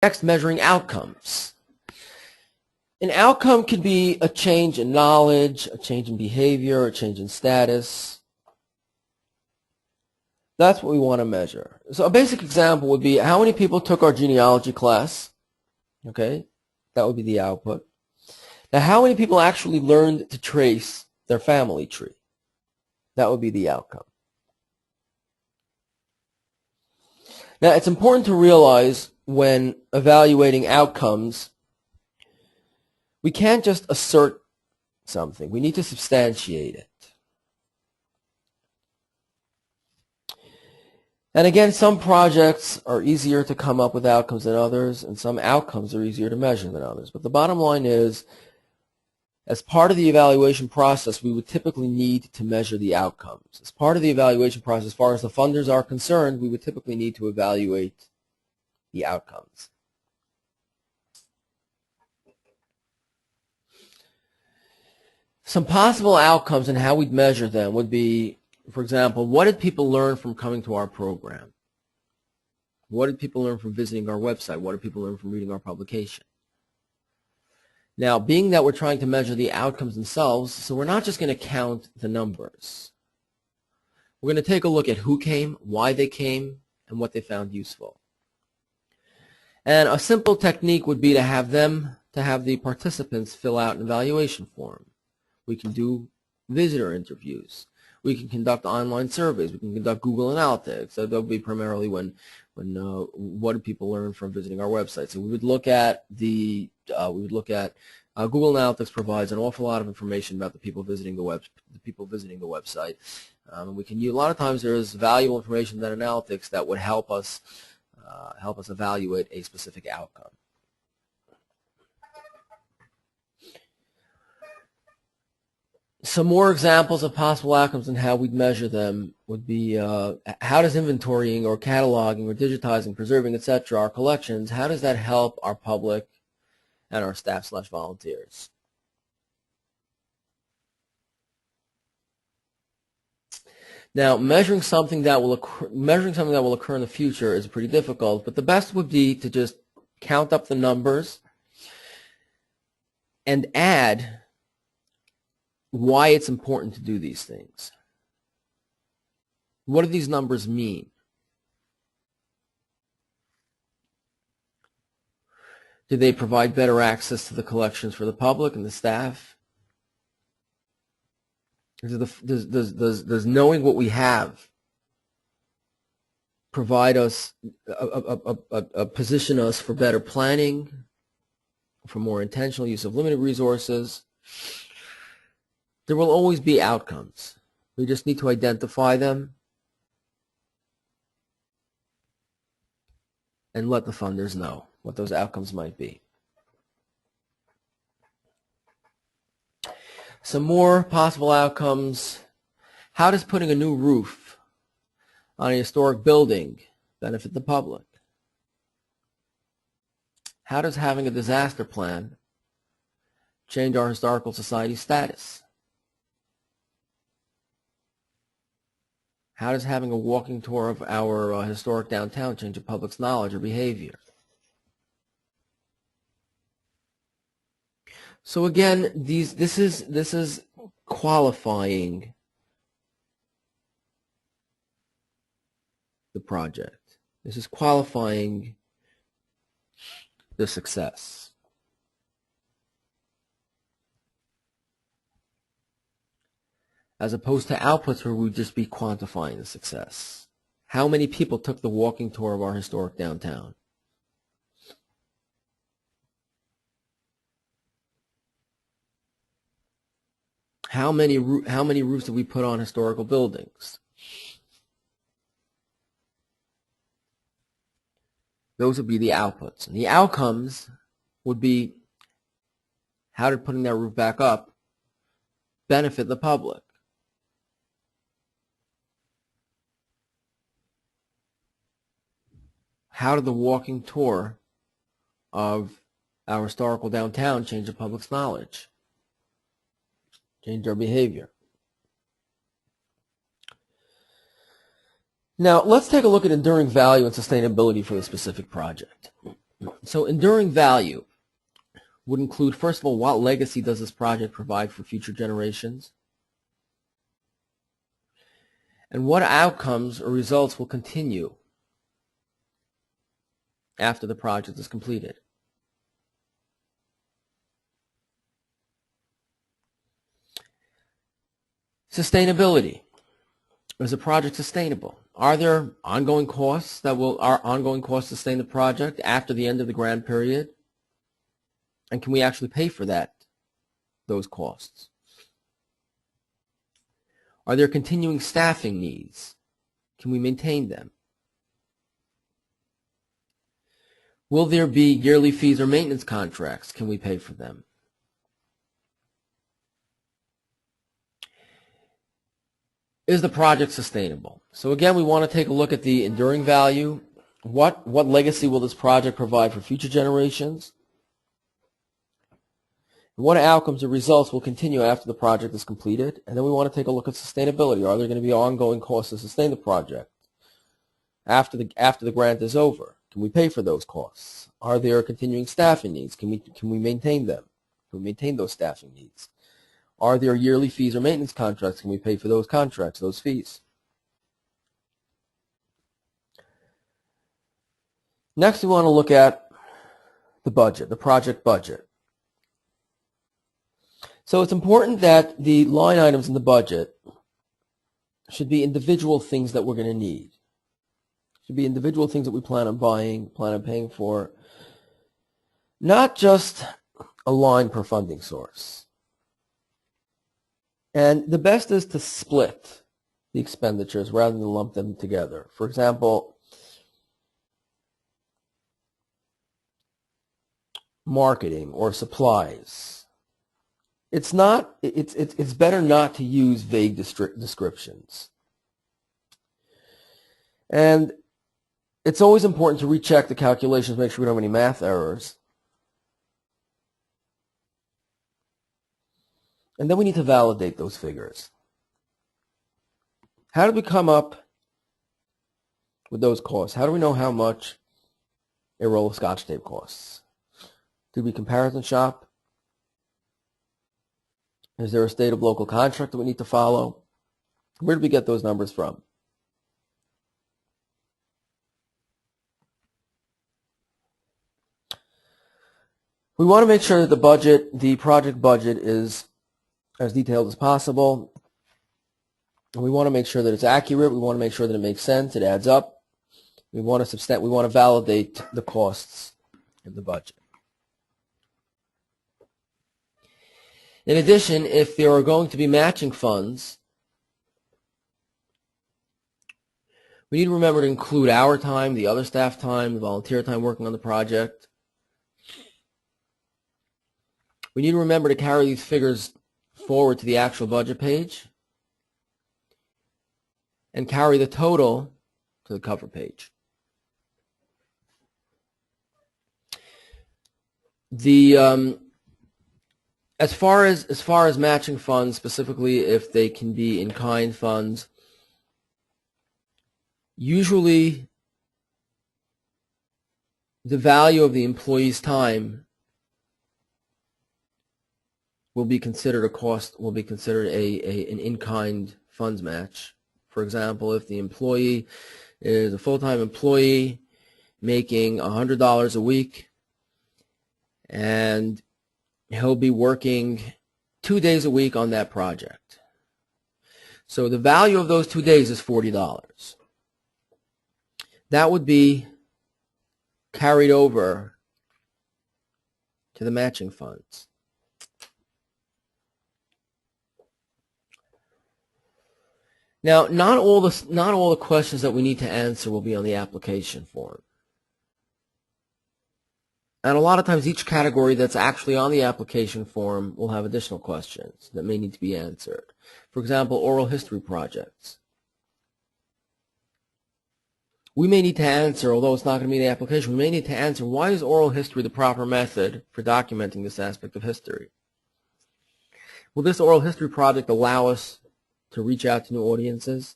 Next, measuring outcomes. An outcome could be a change in knowledge, a change in behavior, a change in status. That's what we want to measure. So a basic example would be how many people took our genealogy class. Okay, that would be the output. Now, how many people actually learned to trace their family tree? That would be the outcome. Now, it's important to realize when evaluating outcomes, we can't just assert something. We need to substantiate it. And again, some projects are easier to come up with outcomes than others, and some outcomes are easier to measure than others. But the bottom line is, as part of the evaluation process, we would typically need to measure the outcomes. As part of the evaluation process, as far as the funders are concerned, we would typically need to evaluate the outcomes. Some possible outcomes and how we'd measure them would be, for example, what did people learn from coming to our program? What did people learn from visiting our website? What did people learn from reading our publication? Now, being that we're trying to measure the outcomes themselves, so we're not just going to count the numbers. We're going to take a look at who came, why they came, and what they found useful. And a simple technique would be to have the participants fill out an evaluation form. We can do visitor interviews. We can conduct online surveys. We can conduct Google Analytics. So that'll be primarily when what do people learn from visiting our website. So we would look at Google Analytics provides an awful lot of information about the people visiting the website. We can use, a lot of times there is valuable information in that analytics that would help us evaluate a specific outcome. Some more examples of possible outcomes and how we'd measure them would be how does inventorying or cataloging or digitizing, preserving, etc., our collections, how does that help our public and our staff/volunteers? Now, measuring something that will occur in the future is pretty difficult, but the best would be to just count up the numbers and add why it's important to do these things. What do these numbers mean? Do they provide better access to the collections for the public and the staff? Does knowing what we have provide us, position us for better planning, for more intentional use of limited resources? There will always be outcomes. We just need to identify them and let the funders know what those outcomes might be. Some more possible outcomes. How does putting a new roof on a historic building benefit the public? How does having a disaster plan change our historical society status? How does having a walking tour of our historic downtown change the public's knowledge or behavior? So again, this is qualifying the project. This is qualifying the success. As opposed to outputs where we'd just be quantifying the success. How many people took the walking tour of our historic downtown? How many roofs did we put on historical buildings? Those would be the outputs. And the outcomes would be, how did putting that roof back up benefit the public? How did the walking tour of our historical downtown change the public's knowledge? Change their behavior? Now, let's take a look at enduring value and sustainability for the specific project. So enduring value would include, first of all, what legacy does this project provide for future generations? And what outcomes or results will continue after the project is completed? Sustainability. Is the project sustainable? Are there ongoing costs sustain the project after the end of the grant period? And can we actually pay for those costs? Are there continuing staffing needs? Can we maintain them? Will there be yearly fees or maintenance contracts? Can we pay for them? Is the project sustainable? So again, we want to take a look at the enduring value. What legacy will this project provide for future generations? And what outcomes or results will continue after the project is completed? And then we want to take a look at sustainability. Are there going to be ongoing costs to sustain the project after the grant is over? Can we pay for those costs? Are there continuing staffing needs? Can we maintain them? Can we maintain those staffing needs? Are there yearly fees or maintenance contracts? Can we pay for those contracts, those fees? Next, we want to look at the budget, the project budget. So it's important that the line items in the budget should be individual things that we're going to need. Should be individual things that we plan on buying, plan on paying for, not just a line per funding source. And the best is to split the expenditures rather than lump them together. For example, marketing or supplies. It's better not to use vague descriptions. And it's always important to recheck the calculations, make sure we don't have any math errors. And then we need to validate those figures. How do we come up with those costs? How do we know how much a roll of Scotch tape costs? Did we comparison shop? Is there a state of local contract that we need to follow? Where did we get those numbers from? We want to make sure that the project budget is as detailed as possible. And we want to make sure that it's accurate. We want to make sure that it makes sense. It adds up. We want to validate the costs in the budget. In addition, if there are going to be matching funds, we need to remember to include our time, the other staff time, the volunteer time working on the project. We need to remember to carry these figures forward to the actual budget page and carry the total to the cover page. As far as matching funds, specifically if they can be in-kind funds, usually the value of the employee's time will be considered an in-kind funds match. For example, if the employee is a full-time employee making $100 a week and he'll be working 2 days a week on that project. So the value of those 2 days is $40. That would be carried over to the matching funds. Now, not all the questions that we need to answer will be on the application form. And a lot of times each category that's actually on the application form will have additional questions that may need to be answered. For example, oral history projects. We may need to answer, although it's not going to be in the application, we may need to answer, why is oral history the proper method for documenting this aspect of history? Will this oral history project allow us to reach out to new audiences?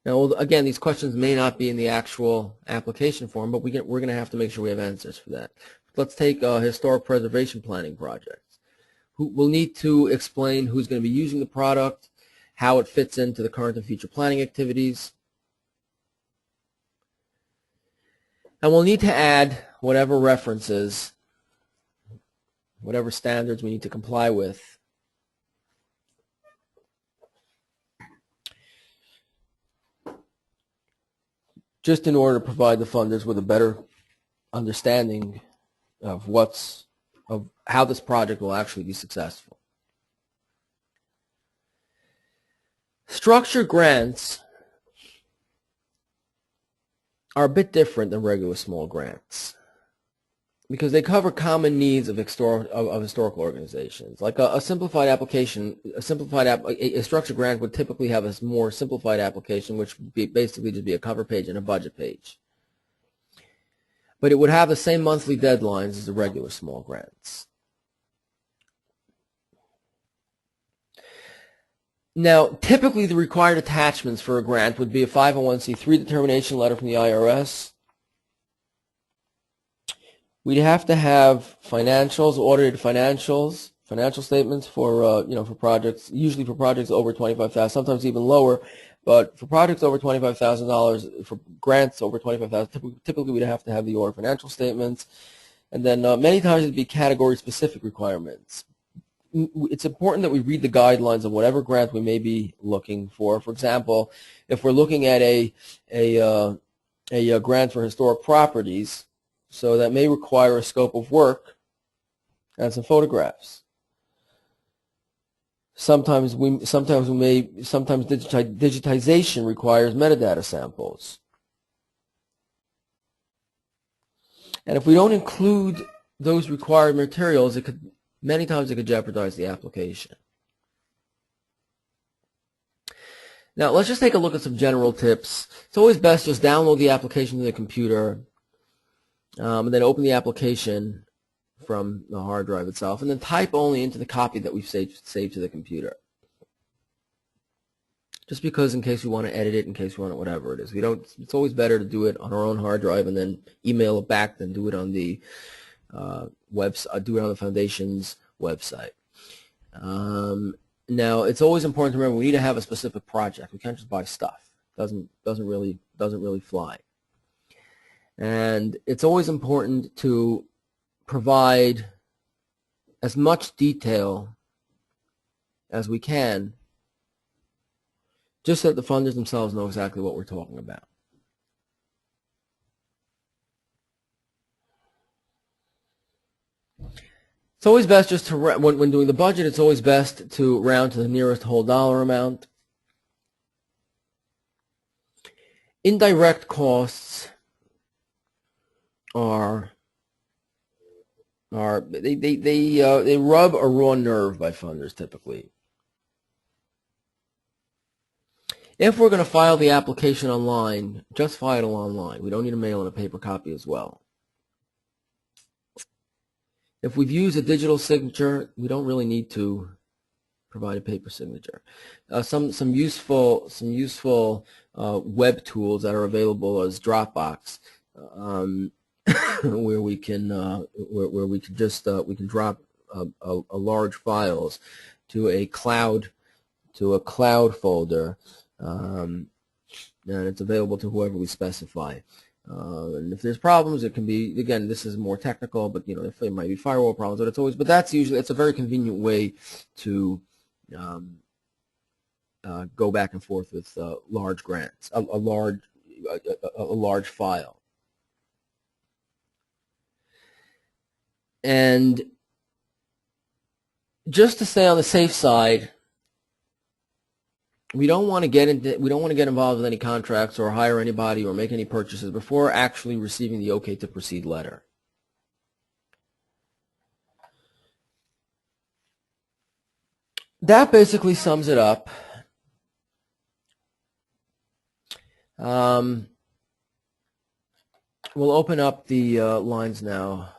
Now, well, again, these questions may not be in the actual application form, but we're going to have to make sure we have answers for that. Let's take historic preservation planning projects. We'll need to explain who's going to be using the product, how it fits into the current and future planning activities. And we'll need to add whatever references, whatever standards we need to comply with just in order to provide the funders with a better understanding of how this project will actually be successful. Structured grants are a bit different than regular small grants because they cover common needs of historical organizations. Like a simplified application, a structured grant would typically have a more simplified application, which would basically just be a cover page and a budget page. But it would have the same monthly deadlines as the regular small grants. Now, typically the required attachments for a grant would be a 501c3 determination letter from the IRS. We'd have to have financials, audited financials, financial statements for for projects, usually for projects over $25,000, sometimes even lower. But for projects over $25,000, for grants over $25,000, typically we'd have to have the audited financial statements, and then many times it'd be category-specific requirements. It's important that we read the guidelines of whatever grant we may be looking for. For example, if we're looking at a grant for historic properties, so that may require a scope of work and some photographs. Sometimes digitization requires metadata samples. And if we don't include those required materials, many times it could jeopardize the application. Now, let's just take a look at some general tips. It's always best just download the application to the computer, and then open the application from the hard drive itself, and then type only into the copy that we've saved to the computer. Just because in case we want to edit it, in case we want to whatever it is. It's always better to do it on our own hard drive and then email it back than do it on the do it on the Foundation's website. Now, it's always important to remember we need to have a specific project. We can't just buy stuff. Doesn't really fly. And it's always important to provide as much detail as we can, just so that the funders themselves know exactly what we're talking about. It's always best just to, when doing the budget, it's always best to round to the nearest whole dollar amount. Indirect costs they rub a raw nerve by funders typically. If we're going to file the application online, just file it online. We don't need to mail in a paper copy as well. If we've used a digital signature, we don't really need to provide a paper signature. Some useful web tools that are available as Dropbox, where we can drop a large files to a cloud folder, and it's available to whoever we specify. And if there's problems, it can be, again, this is more technical, but if there might be firewall problems, but it's a very convenient way to go back and forth with large grants, a large file. And just to stay on the safe side, we don't want to get involved with any contracts or hire anybody or make any purchases before actually receiving the OK to proceed letter. That basically sums it up. We'll open up the lines now.